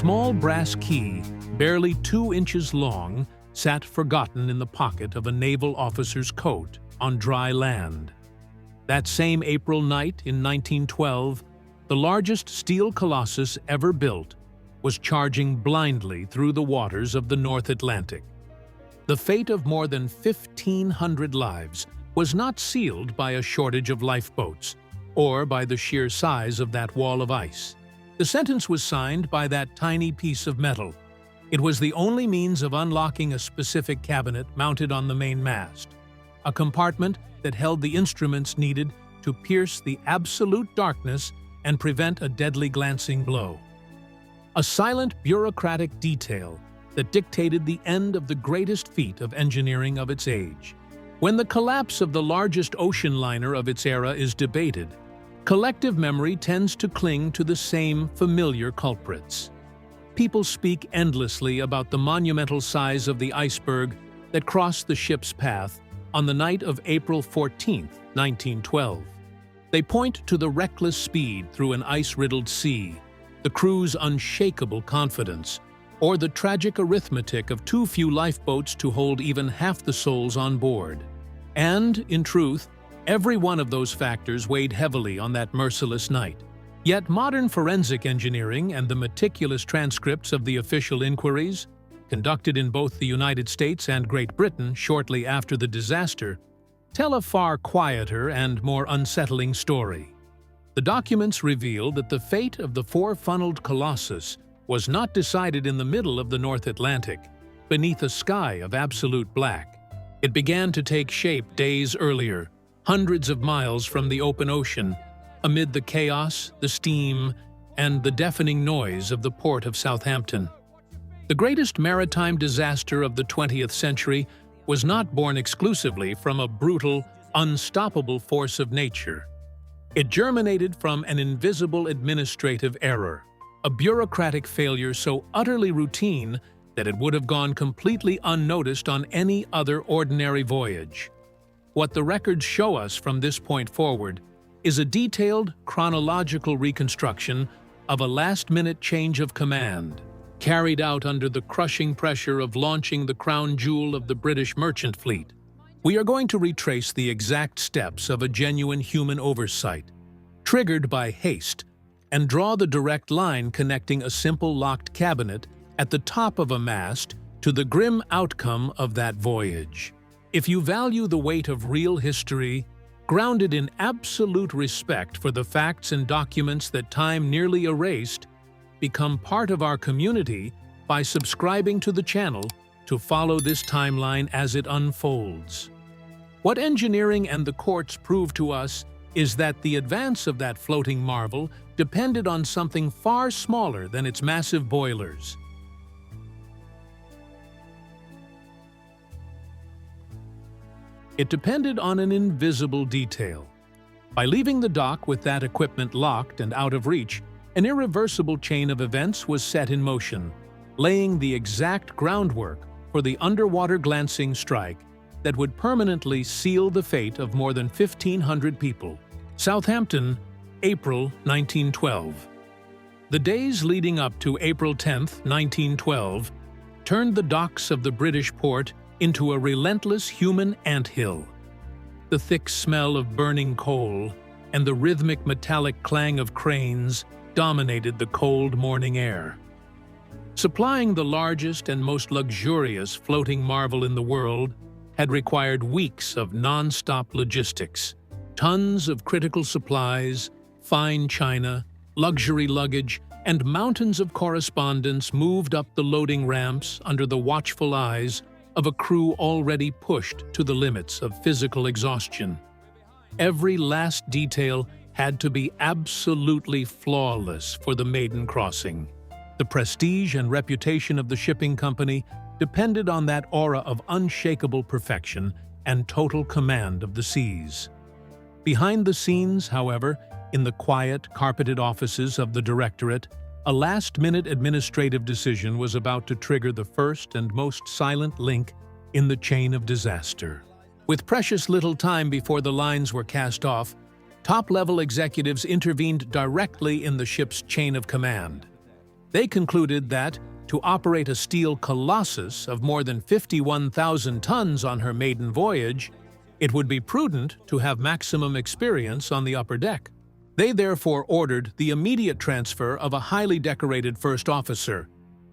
small brass key, barely 2 inches long, sat forgotten in the pocket of a naval officer's coat on dry land. That same April night in 1912, the largest steel colossus ever built was charging blindly through the waters of the North Atlantic. The fate of more than 1,500 lives was not sealed by a shortage of lifeboats or by the sheer size of that wall of ice. The sentence was signed by that tiny piece of metal. It was the only means of unlocking a specific cabinet mounted on the main mast, a compartment that held the instruments needed to pierce the absolute darkness and prevent a deadly glancing blow. A silent bureaucratic detail that dictated the end of the greatest feat of engineering of its age. When the collapse of the largest ocean liner of its era is debated, collective memory tends to cling to the same familiar culprits. People speak endlessly about the monumental size of the iceberg that crossed the ship's path on the night of April 14, 1912. They point to the reckless speed through an ice-riddled sea, the crew's unshakable confidence, or the tragic arithmetic of too few lifeboats to hold even half the souls on board. And, in truth, every one of those factors weighed heavily on that merciless night. Yet modern forensic engineering and the meticulous transcripts of the official inquiries, conducted in both the United States and Great Britain shortly after the disaster, tell a far quieter and more unsettling story. The documents reveal that the fate of the four-funneled Colossus was not decided in the middle of the North Atlantic, beneath a sky of absolute black. It began to take shape days earlier, hundreds of miles from the open ocean, amid the chaos, the steam, and the deafening noise of the port of Southampton. The greatest maritime disaster of the 20th century was not born exclusively from a brutal, unstoppable force of nature. It germinated from an invisible administrative error, a bureaucratic failure so utterly routine that it would have gone completely unnoticed on any other ordinary voyage. What the records show us from this point forward is a detailed, chronological reconstruction of a last-minute change of command, carried out under the crushing pressure of launching the crown jewel of the British merchant fleet. We are going to retrace the exact steps of a genuine human oversight, triggered by haste, and draw the direct line connecting a simple locked cabinet at the top of a mast to the grim outcome of that voyage. If you value the weight of real history, grounded in absolute respect for the facts and documents that time nearly erased, become part of our community by subscribing to the channel to follow this timeline as it unfolds. What engineering and the courts prove to us is that the advance of that floating marvel depended on something far smaller than its massive boilers. It depended on an invisible detail. By leaving the dock with that equipment locked and out of reach, an irreversible chain of events was set in motion, laying the exact groundwork for the underwater glancing strike that would permanently seal the fate of more than 1,500 people. Southampton, April 1912. The days leading up to April 10, 1912, turned the docks of the British port into a relentless human anthill. The thick smell of burning coal and the rhythmic metallic clang of cranes dominated the cold morning air. Supplying the largest and most luxurious floating marvel in the world had required weeks of non-stop logistics. Tons of critical supplies, fine china, luxury luggage, and mountains of correspondence moved up the loading ramps under the watchful eyes of a crew already pushed to the limits of physical exhaustion. Every last detail had to be absolutely flawless for the maiden crossing. The prestige and reputation of the shipping company depended on that aura of unshakable perfection and total command of the seas. Behind the scenes, however, in the quiet, carpeted offices of the Directorate, a last-minute administrative decision was about to trigger the first and most silent link in the chain of disaster. With precious little time before the lines were cast off, top-level executives intervened directly in the ship's chain of command. They concluded that, to operate a steel colossus of more than 51,000 tons on her maiden voyage, it would be prudent to have maximum experience on the upper deck. They therefore ordered the immediate transfer of a highly decorated first officer,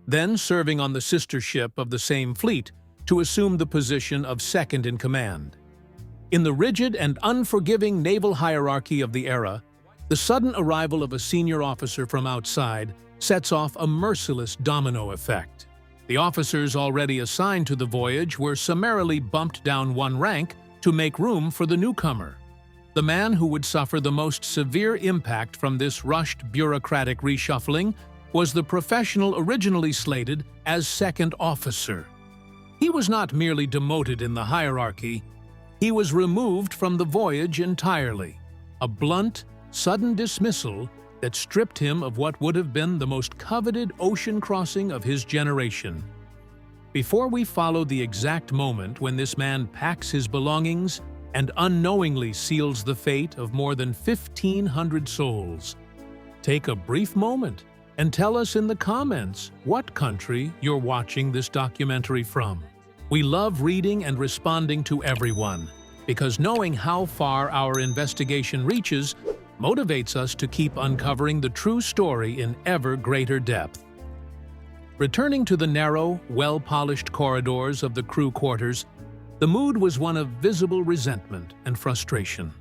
then serving on the sister ship of the same fleet, to assume the position of second in command. In the rigid and unforgiving naval hierarchy of the era, the sudden arrival of a senior officer from outside sets off a merciless domino effect. The officers already assigned to the voyage were summarily bumped down one rank to make room for the newcomer. The man who would suffer the most severe impact from this rushed bureaucratic reshuffling was the professional originally slated as second officer. He was not merely demoted in the hierarchy, he was removed from the voyage entirely, a blunt, sudden dismissal that stripped him of what would have been the most coveted ocean crossing of his generation. Before we follow the exact moment when this man packs his belongings and unknowingly seals the fate of more than 1,500 souls, take a brief moment and tell us in the comments what country you're watching this documentary from. We love reading and responding to everyone, because knowing how far our investigation reaches motivates us to keep uncovering the true story in ever greater depth. Returning to the narrow, well-polished corridors of the crew quarters, the mood was one of visible resentment and frustration.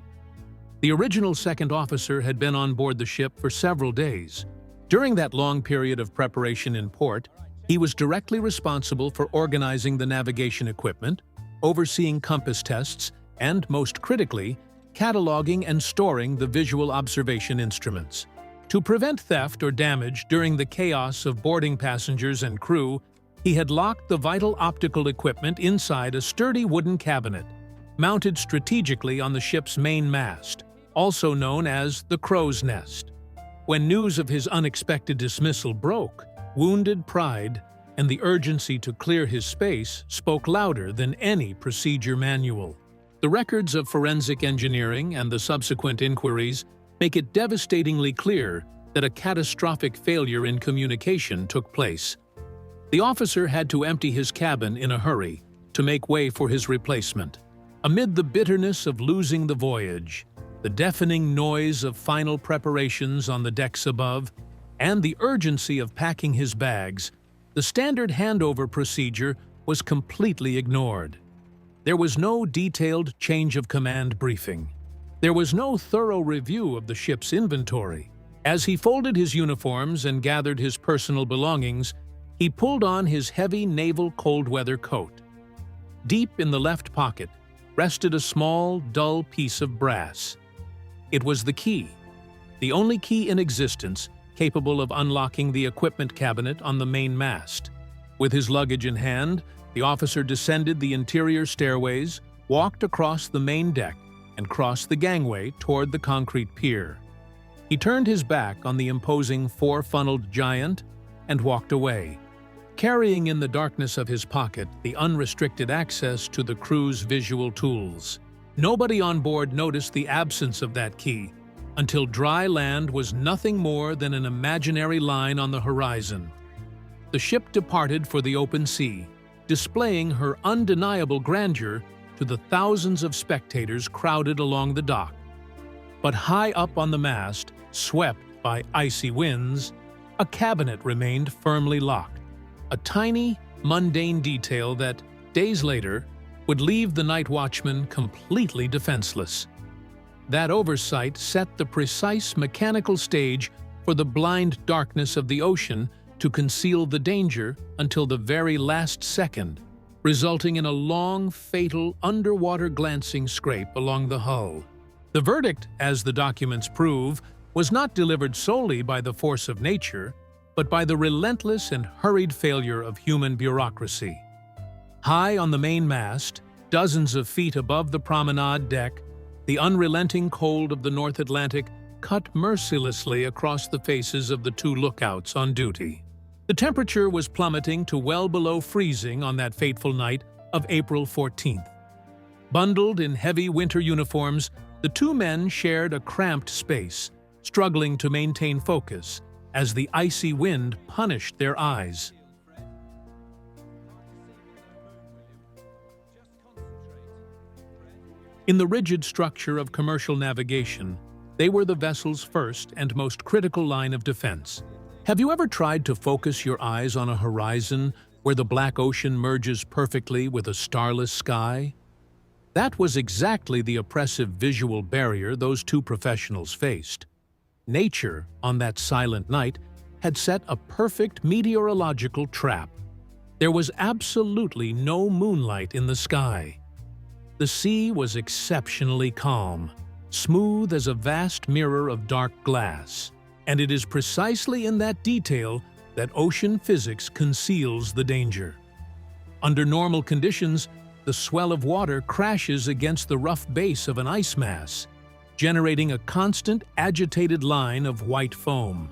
The original second officer had been on board the ship for several days. During that long period of preparation in port, he was directly responsible for organizing the navigation equipment, overseeing compass tests, and, most critically, cataloging and storing the visual observation instruments. To prevent theft or damage during the chaos of boarding passengers and crew, he had locked the vital optical equipment inside a sturdy wooden cabinet, mounted strategically on the ship's main mast, also known as the crow's nest. When news of his unexpected dismissal broke, wounded pride and the urgency to clear his space spoke louder than any procedure manual. The records of forensic engineering and the subsequent inquiries make it devastatingly clear that a catastrophic failure in communication took place. The officer had to empty his cabin in a hurry to make way for his replacement. Amid the bitterness of losing the voyage, the deafening noise of final preparations on the decks above, and the urgency of packing his bags, the standard handover procedure was completely ignored. There was no detailed change of command briefing. There was no thorough review of the ship's inventory. As he folded his uniforms and gathered his personal belongings, he pulled on his heavy naval cold-weather coat. Deep in the left pocket rested a small, dull piece of brass. It was the key, the only key in existence capable of unlocking the equipment cabinet on the main mast. With his luggage in hand, the officer descended the interior stairways, walked across the main deck, and crossed the gangway toward the concrete pier. He turned his back on the imposing four-funneled giant and walked away, carrying in the darkness of his pocket the unrestricted access to the crew's visual tools. Nobody on board noticed the absence of that key until dry land was nothing more than an imaginary line on the horizon. The ship departed for the open sea, displaying her undeniable grandeur to the thousands of spectators crowded along the dock. But high up on the mast, swept by icy winds, a cabinet remained firmly locked, a tiny, mundane detail that, days later, would leave the night watchman completely defenseless. That oversight set the precise mechanical stage for the blind darkness of the ocean to conceal the danger until the very last second, resulting in a long, fatal, underwater glancing scrape along the hull. The verdict, as the documents prove, was not delivered solely by the force of nature, but by the relentless and hurried failure of human bureaucracy. High on the main mast, dozens of feet above the promenade deck, the unrelenting cold of the North Atlantic cut mercilessly across the faces of the two lookouts on duty. The temperature was plummeting to well below freezing on that fateful night of April 14th. Bundled in heavy winter uniforms, the two men shared a cramped space, struggling to maintain focus as the icy wind punished their eyes. In the rigid structure of commercial navigation, they were the vessel's first and most critical line of defense. Have you ever tried to focus your eyes on a horizon where the black ocean merges perfectly with a starless sky? That was exactly the oppressive visual barrier those two professionals faced. Nature, on that silent night, had set a perfect meteorological trap. There was absolutely no moonlight in the sky. The sea was exceptionally calm, smooth as a vast mirror of dark glass, and it is precisely in that detail that ocean physics conceals the danger. Under normal conditions, the swell of water crashes against the rough base of an ice mass, generating a constant, agitated line of white foam.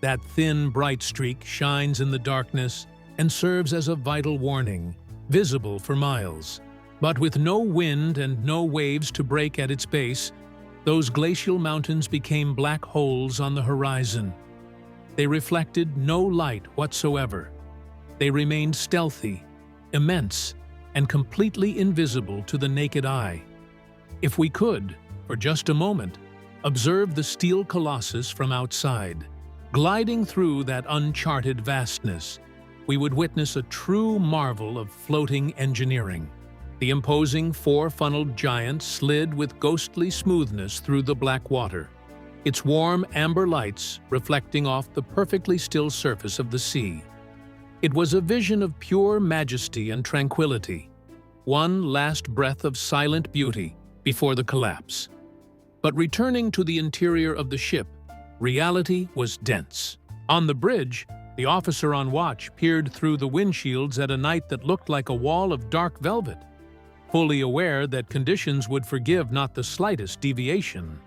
That thin, bright streak shines in the darkness and serves as a vital warning, visible for miles. But with no wind and no waves to break at its base, those glacial mountains became black holes on the horizon. They reflected no light whatsoever. They remained stealthy, immense, and completely invisible to the naked eye. If we could, for just a moment, observe the steel colossus from outside, gliding through that uncharted vastness, we would witness a true marvel of floating engineering. The imposing four-funneled giant slid with ghostly smoothness through the black water, its warm amber lights reflecting off the perfectly still surface of the sea. It was a vision of pure majesty and tranquility, one last breath of silent beauty before the collapse. But returning to the interior of the ship, reality was dense. On the bridge, the officer on watch peered through the windshields at a night that looked like a wall of dark velvet, fully aware that conditions would forgive not the slightest deviation.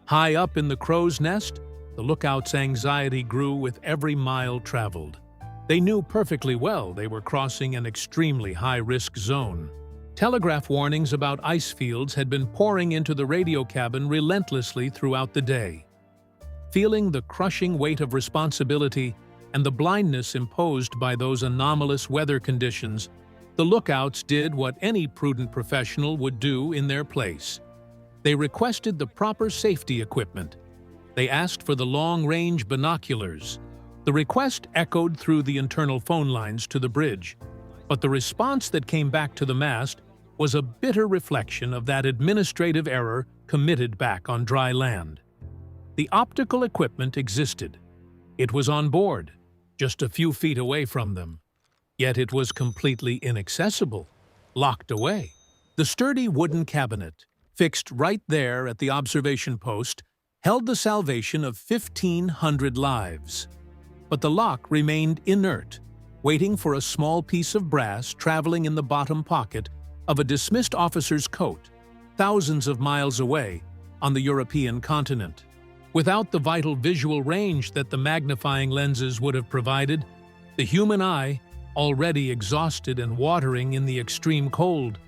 High up in the crow's nest, the lookout's anxiety grew with every mile traveled. They knew perfectly well they were crossing an extremely high-risk zone. Telegraph warnings about ice fields had been pouring into the radio cabin relentlessly throughout the day. Feeling the crushing weight of responsibility and the blindness imposed by those anomalous weather conditions, the lookouts did what any prudent professional would do in their place. They requested the proper safety equipment. They asked for the long-range binoculars. The request echoed through the internal phone lines to the bridge, but the response that came back to the mast was a bitter reflection of that administrative error committed back on dry land. The optical equipment existed. It was on board, just a few feet away from them. Yet it was completely inaccessible, locked away. The sturdy wooden cabinet, fixed right there at the observation post, held the salvation of 1,500 lives. But the lock remained inert, waiting for a small piece of brass traveling in the bottom pocket of a dismissed officer's coat, thousands of miles away on the European continent. Without the vital visual range that the magnifying lenses would have provided, the human eye, already exhausted and watering in the extreme cold,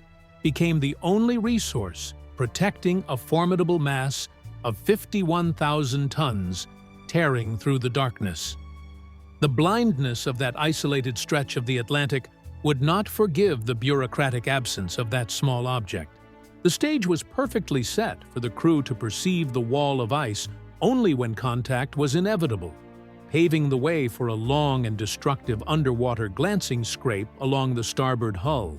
became the only resource protecting a formidable mass of 51,000 tons tearing through the darkness. The blindness of that isolated stretch of the Atlantic would not forgive the bureaucratic absence of that small object. The stage was perfectly set for the crew to perceive the wall of ice only when contact was inevitable, paving the way for a long and destructive underwater glancing scrape along the starboard hull.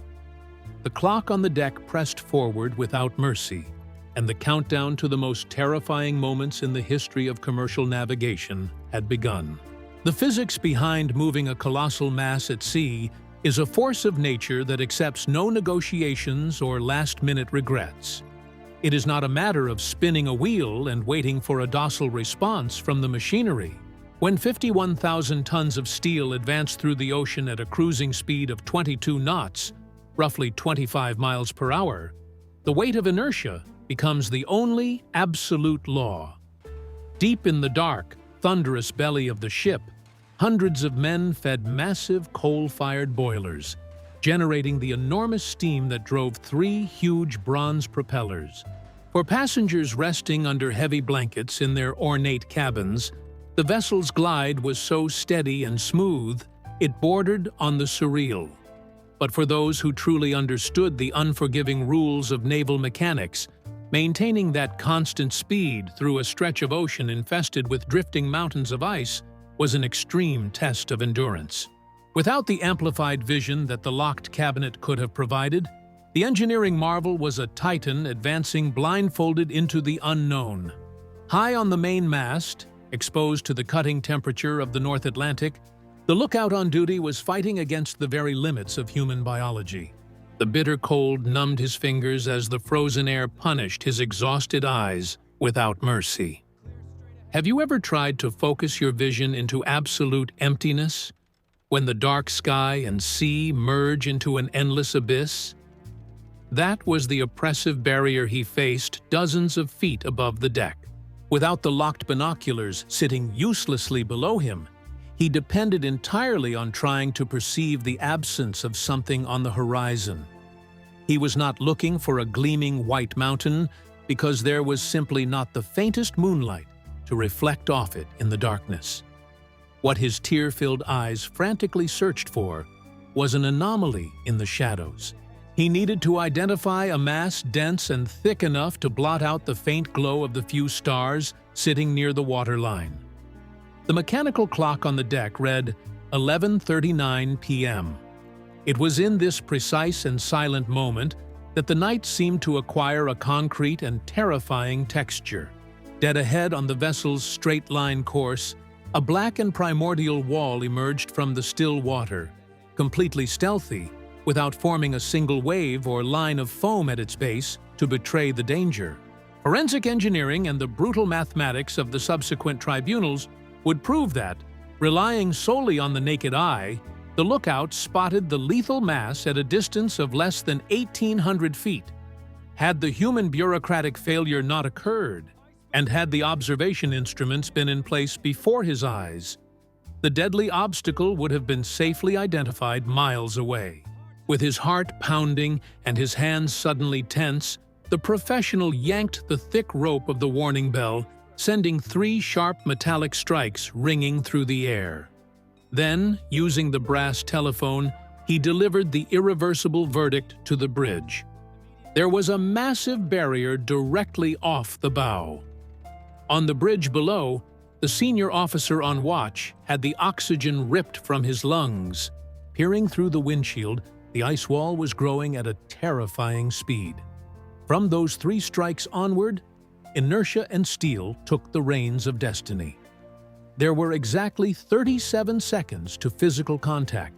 The clock on the deck pressed forward without mercy, and the countdown to the most terrifying moments in the history of commercial navigation had begun. The physics behind moving a colossal mass at sea is a force of nature that accepts no negotiations or last-minute regrets. It is not a matter of spinning a wheel and waiting for a docile response from the machinery. When 51,000 tons of steel advance through the ocean at a cruising speed of 22 knots, roughly 25 miles per hour, the weight of inertia becomes the only absolute law. Deep in the dark, thunderous belly of the ship, hundreds of men fed massive coal-fired boilers, generating the enormous steam that drove 3 huge bronze propellers. For passengers resting under heavy blankets in their ornate cabins, The vessel's glide was so steady and smooth, it bordered on the surreal. But for those who truly understood the unforgiving rules of naval mechanics, maintaining that constant speed through a stretch of ocean infested with drifting mountains of ice was an extreme test of endurance. Without the amplified vision that the locked cabinet could have provided, the engineering marvel was a Titan advancing blindfolded into the unknown. High on the main mast, exposed to the cutting temperature of the North Atlantic, the lookout on duty was fighting against the very limits of human biology. The bitter cold numbed his fingers as the frozen air punished his exhausted eyes without mercy. Have you ever tried to focus your vision into absolute emptiness, when the dark sky and sea merge into an endless abyss? That was the oppressive barrier he faced dozens of feet above the deck. Without the locked binoculars sitting uselessly below him, he depended entirely on trying to perceive the absence of something on the horizon. He was not looking for a gleaming white mountain because there was simply not the faintest moonlight to reflect off it in the darkness. What his tear-filled eyes frantically searched for was an anomaly in the shadows. He needed to identify a mass dense and thick enough to blot out the faint glow of the few stars sitting near the waterline. The mechanical clock on the deck read 11:39 p.m. It was in this precise and silent moment that the night seemed to acquire a concrete and terrifying texture. Dead ahead on the vessel's straight-line course, a black and primordial wall emerged from the still water, completely stealthy, without forming a single wave or line of foam at its base to betray the danger. Forensic engineering and the brutal mathematics of the subsequent tribunals would prove that, relying solely on the naked eye, the lookout spotted the lethal mass at a distance of less than 1,800 feet. Had the human bureaucratic failure not occurred, and had the observation instruments been in place before his eyes, the deadly obstacle would have been safely identified miles away. With his heart pounding and his hands suddenly tense, the professional yanked the thick rope of the warning bell, sending 3 sharp metallic strikes ringing through the air. Then, using the brass telephone, he delivered the irreversible verdict to the bridge. There was a massive barrier directly off the bow. On the bridge below, the senior officer on watch had the oxygen ripped from his lungs. Peering through the windshield, the ice wall was growing at a terrifying speed. From those 3 strikes onward, inertia and steel took the reins of destiny. There were exactly 37 seconds to physical contact.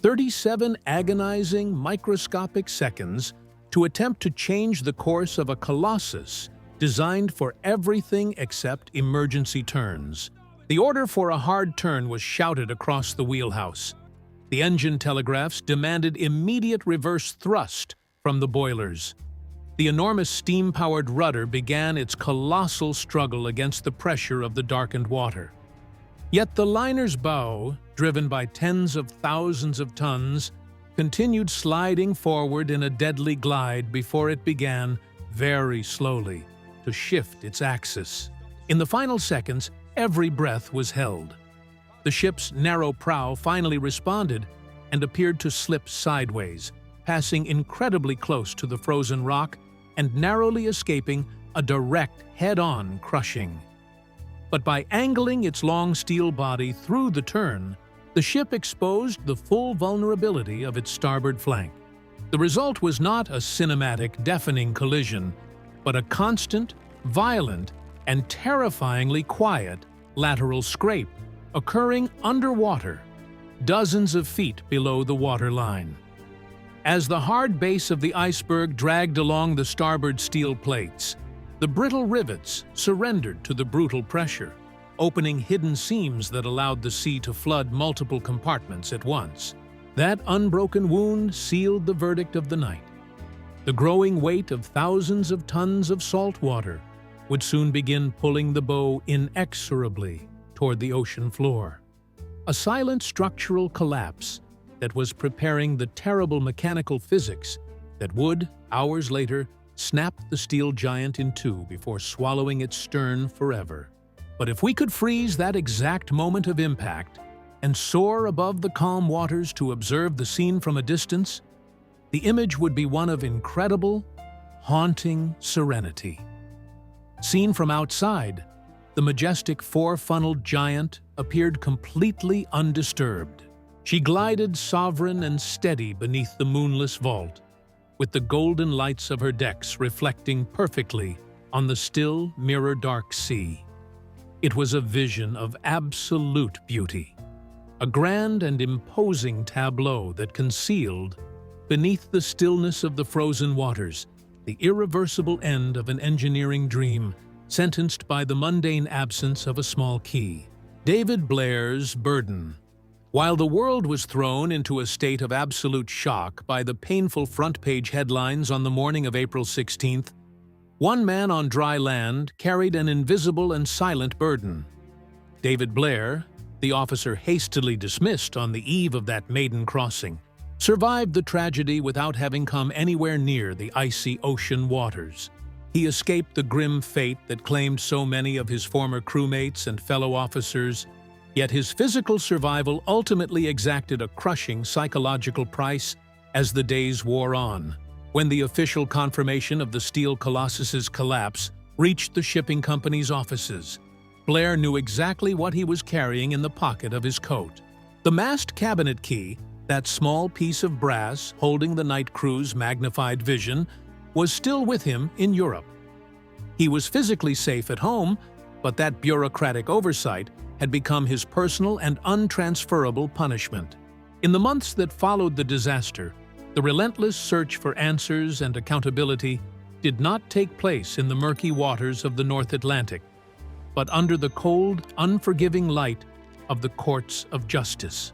37 agonizing, microscopic seconds to attempt to change the course of a colossus designed for everything except emergency turns. The order for a hard turn was shouted across the wheelhouse. The engine telegraphs demanded immediate reverse thrust from the boilers. The enormous steam-powered rudder began its colossal struggle against the pressure of the darkened water. Yet the liner's bow, driven by tens of thousands of tons, continued sliding forward in a deadly glide before it began, very slowly, to shift its axis. In the final seconds, every breath was held. The ship's narrow prow finally responded and appeared to slip sideways, passing incredibly close to the frozen rock and narrowly escaping a direct head-on crushing. But by angling its long steel body through the turn, the ship exposed the full vulnerability of its starboard flank. The result was not a cinematic, deafening collision, but a constant, violent, and terrifyingly quiet lateral scrape occurring underwater, dozens of feet below the waterline. As the hard base of the iceberg dragged along the starboard steel plates, the brittle rivets surrendered to the brutal pressure, opening hidden seams that allowed the sea to flood multiple compartments at once. That unbroken wound sealed the verdict of the night. The growing weight of thousands of tons of salt water would soon begin pulling the bow inexorably toward the ocean floor. A silent structural collapse that was preparing the terrible mechanical physics that would, hours later, snap the steel giant in two before swallowing its stern forever. But if we could freeze that exact moment of impact and soar above the calm waters to observe the scene from a distance, the image would be one of incredible, haunting serenity. Seen from outside, the majestic four-funneled giant appeared completely undisturbed. She glided sovereign and steady beneath the moonless vault, with the golden lights of her decks reflecting perfectly on the still, mirror-dark sea. It was a vision of absolute beauty, a grand and imposing tableau that concealed, beneath the stillness of the frozen waters, the irreversible end of an engineering dream sentenced by the mundane absence of a small key. David Blair's burden. While the world was thrown into a state of absolute shock by the painful front-page headlines on the morning of April 16th, one man on dry land carried an invisible and silent burden. David Blair, the officer hastily dismissed on the eve of that maiden crossing, survived the tragedy without having come anywhere near the icy ocean waters. He escaped the grim fate that claimed so many of his former crewmates and fellow officers, yet his physical survival ultimately exacted a crushing psychological price as the days wore on. When the official confirmation of the Steel Colossus's collapse reached the shipping company's offices, Blair knew exactly what he was carrying in the pocket of his coat. The mast cabinet key, that small piece of brass holding the night crew's magnified vision, was still with him in Europe. He was physically safe at home, but that bureaucratic oversight had become his personal and untransferable punishment. In the months that followed the disaster, the relentless search for answers and accountability did not take place in the murky waters of the North Atlantic, but under the cold, unforgiving light of the courts of justice.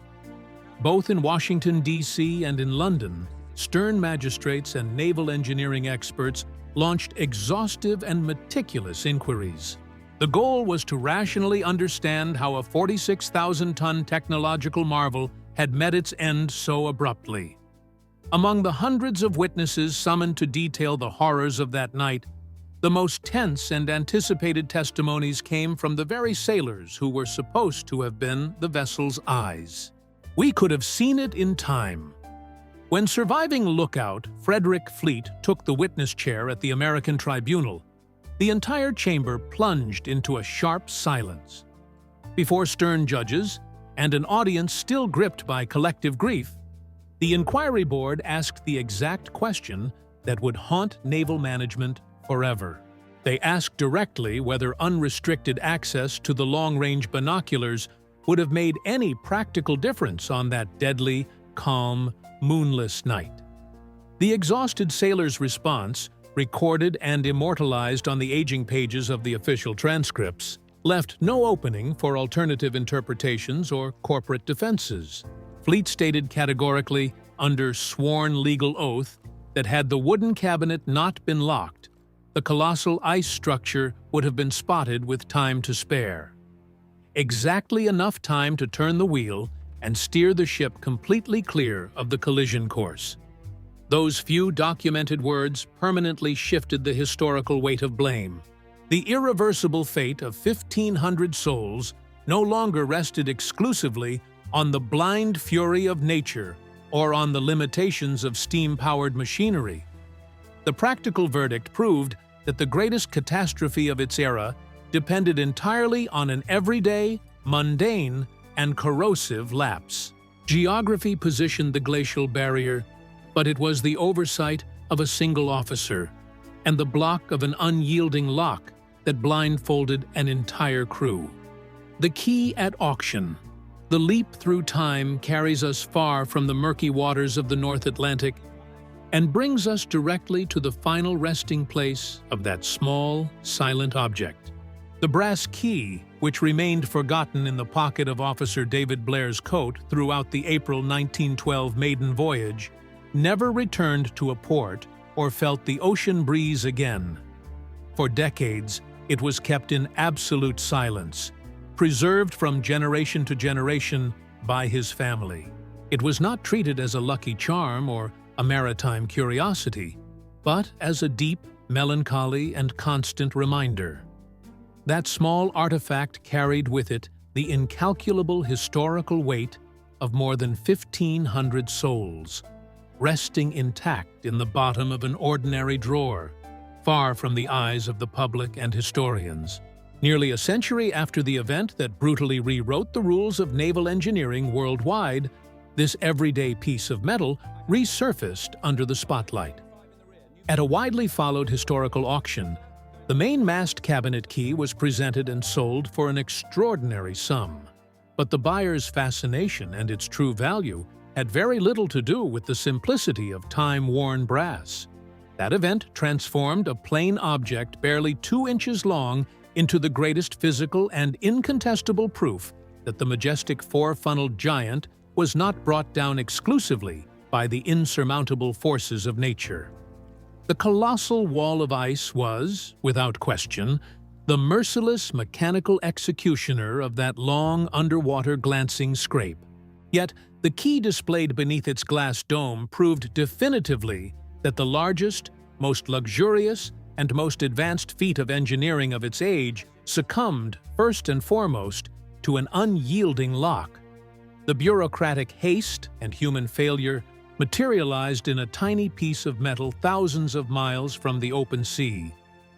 Both in Washington, D.C. and in London, stern magistrates and naval engineering experts launched exhaustive and meticulous inquiries. The goal was to rationally understand how a 46,000-ton technological marvel had met its end so abruptly. Among the hundreds of witnesses summoned to detail the horrors of that night, the most tense and anticipated testimonies came from the very sailors who were supposed to have been the vessel's eyes. We could have seen it in time. When surviving lookout Frederick Fleet took the witness chair at the American Tribunal, the entire chamber plunged into a sharp silence. Before stern judges and an audience still gripped by collective grief, the inquiry board asked the exact question that would haunt naval management forever. They asked directly whether unrestricted access to the long-range binoculars would have made any practical difference on that deadly, calm, moonless night. The exhausted sailor's response, recorded and immortalized on the aging pages of the official transcripts, left no opening for alternative interpretations or corporate defenses. Fleet stated categorically, under sworn legal oath, that had the wooden cabinet not been locked, the colossal ice structure would have been spotted with time to spare. Exactly enough time to turn the wheel and steer the ship completely clear of the collision course. Those few documented words permanently shifted the historical weight of blame. The irreversible fate of 1,500 souls no longer rested exclusively on the blind fury of nature or on the limitations of steam-powered machinery. The practical verdict proved that the greatest catastrophe of its era depended entirely on an everyday, mundane, and corrosive lapse. Geography positioned the glacial barrier, but it was the oversight of a single officer and the block of an unyielding lock that blindfolded an entire crew. The key at auction. The leap through time carries us far from the murky waters of the North Atlantic and brings us directly to the final resting place of that small, silent object. The brass key, which remained forgotten in the pocket of Officer David Blair's coat throughout the April 1912 maiden voyage, never returned to a port or felt the ocean breeze again. For decades, it was kept in absolute silence, preserved from generation to generation by his family. It was not treated as a lucky charm or a maritime curiosity, but as a deep, melancholy, and constant reminder. That small artifact carried with it the incalculable historical weight of more than 1,500 souls, resting intact in the bottom of an ordinary drawer, far from the eyes of the public and historians. Nearly a century after the event that brutally rewrote the rules of naval engineering worldwide, this everyday piece of metal resurfaced under the spotlight. At a widely followed historical auction, the main mast cabinet key was presented and sold for an extraordinary sum. But the buyer's fascination and its true value had very little to do with the simplicity of time-worn brass. That event transformed a plain object barely 2 inches long into the greatest physical and incontestable proof that the majestic four-funneled giant was not brought down exclusively by the insurmountable forces of nature. The colossal wall of ice was, without question, the merciless mechanical executioner of that long underwater glancing scrape. Yet, the key displayed beneath its glass dome proved definitively that the largest, most luxurious, and most advanced feat of engineering of its age succumbed, first and foremost, to an unyielding lock. The bureaucratic haste and human failure materialized in a tiny piece of metal thousands of miles from the open sea,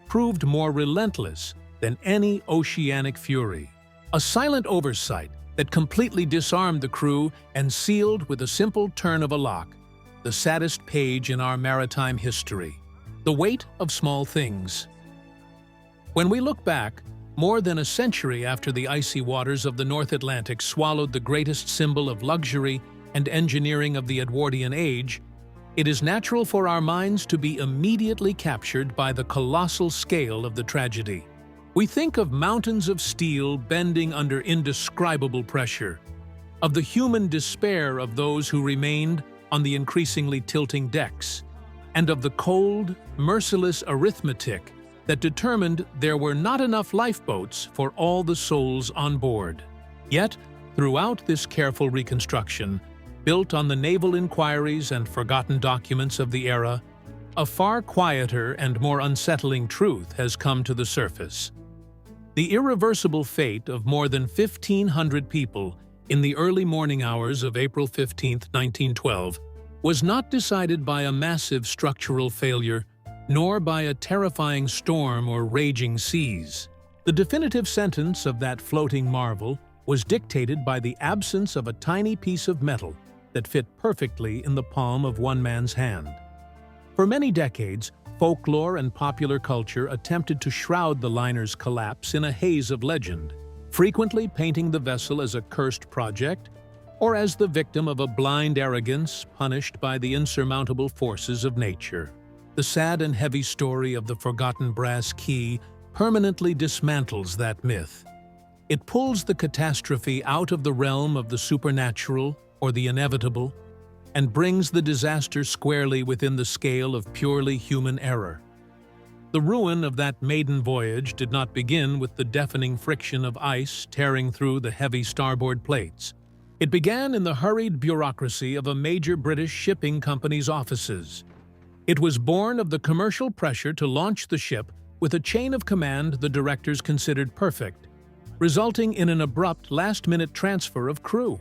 proved more relentless than any oceanic fury. A silent oversight that completely disarmed the crew and sealed with a simple turn of a lock the saddest page in our maritime history: the weight of small things. When we look back, more than a century after the icy waters of the North Atlantic swallowed the greatest symbol of luxury and engineering of the Edwardian age, it is natural for our minds to be immediately captured by the colossal scale of the tragedy. We think of mountains of steel bending under indescribable pressure, of the human despair of those who remained on the increasingly tilting decks, and of the cold, merciless arithmetic that determined there were not enough lifeboats for all the souls on board. Yet, throughout this careful reconstruction, built on the naval inquiries and forgotten documents of the era, a far quieter and more unsettling truth has come to the surface. The irreversible fate of more than 1,500 people in the early morning hours of April 15, 1912, was not decided by a massive structural failure, nor by a terrifying storm or raging seas. The definitive sentence of that floating marvel was dictated by the absence of a tiny piece of metal that fit perfectly in the palm of one man's hand. For many decades, folklore and popular culture attempted to shroud the liner's collapse in a haze of legend, frequently painting the vessel as a cursed project or as the victim of a blind arrogance punished by the insurmountable forces of nature. The sad and heavy story of the forgotten brass key permanently dismantles that myth. It pulls the catastrophe out of the realm of the supernatural or the inevitable, and brings the disaster squarely within the scale of purely human error. The ruin of that maiden voyage did not begin with the deafening friction of ice tearing through the heavy starboard plates. It began in the hurried bureaucracy of a major British shipping company's offices. It was born of the commercial pressure to launch the ship with a chain of command the directors considered perfect, resulting in an abrupt last-minute transfer of crew.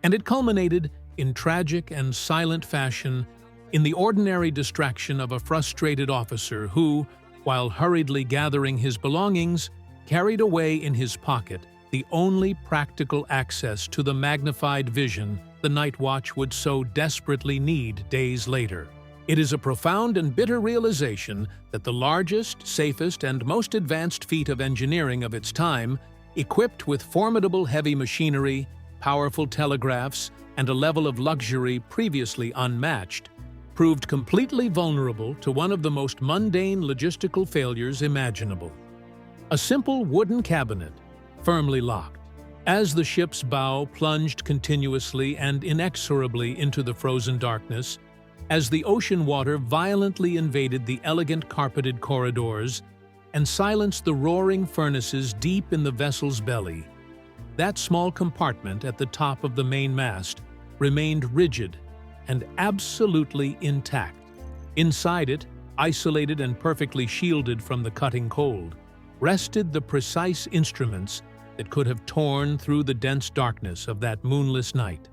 And it culminated, in tragic and silent fashion, in the ordinary distraction of a frustrated officer who, while hurriedly gathering his belongings, carried away in his pocket the only practical access to the magnified vision the night watch would so desperately need days later. It is a profound and bitter realization that the largest, safest, and most advanced feat of engineering of its time, equipped with formidable heavy machinery, powerful telegraphs, and a level of luxury previously unmatched, proved completely vulnerable to one of the most mundane logistical failures imaginable. A simple wooden cabinet, firmly locked. As the ship's bow plunged continuously and inexorably into the frozen darkness, as the ocean water violently invaded the elegant carpeted corridors and silenced the roaring furnaces deep in the vessel's belly, that small compartment at the top of the main mast remained rigid and absolutely intact. Inside it, isolated and perfectly shielded from the cutting cold, rested the precise instruments that could have torn through the dense darkness of that moonless night.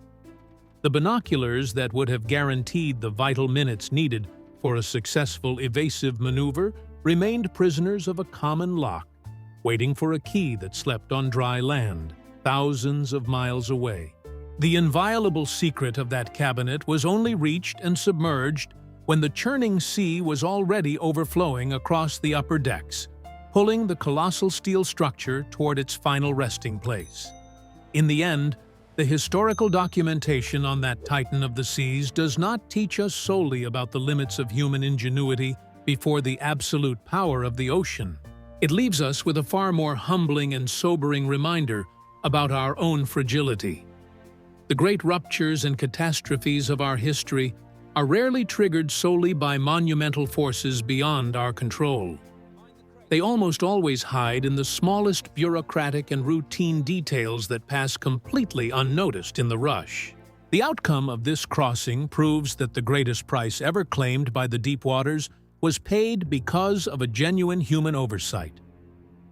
The binoculars that would have guaranteed the vital minutes needed for a successful evasive maneuver remained prisoners of a common lock, waiting for a key that slept on dry land, thousands of miles away. The inviolable secret of that cabinet was only reached and submerged when the churning sea was already overflowing across the upper decks, pulling the colossal steel structure toward its final resting place. In the end, the historical documentation on that titan of the seas does not teach us solely about the limits of human ingenuity before the absolute power of the ocean. It leaves us with a far more humbling and sobering reminder about our own fragility. The great ruptures and catastrophes of our history are rarely triggered solely by monumental forces beyond our control. They almost always hide in the smallest bureaucratic and routine details that pass completely unnoticed in the rush. The outcome of this crossing proves that the greatest price ever claimed by the deep waters was paid because of a genuine human oversight.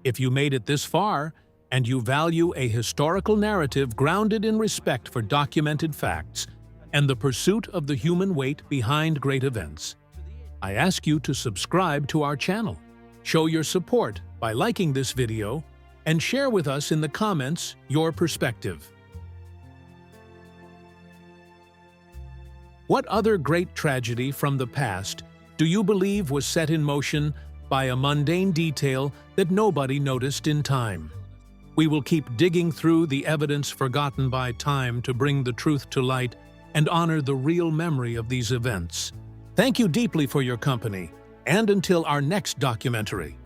If you made it this far, and you value a historical narrative grounded in respect for documented facts and the pursuit of the human weight behind great events, I ask you to subscribe to our channel. Show your support by liking this video and share with us in the comments your perspective. What other great tragedy from the past do you believe was set in motion by a mundane detail that nobody noticed in time? We will keep digging through the evidence forgotten by time to bring the truth to light and honor the real memory of these events. Thank you deeply for your company, and until our next documentary.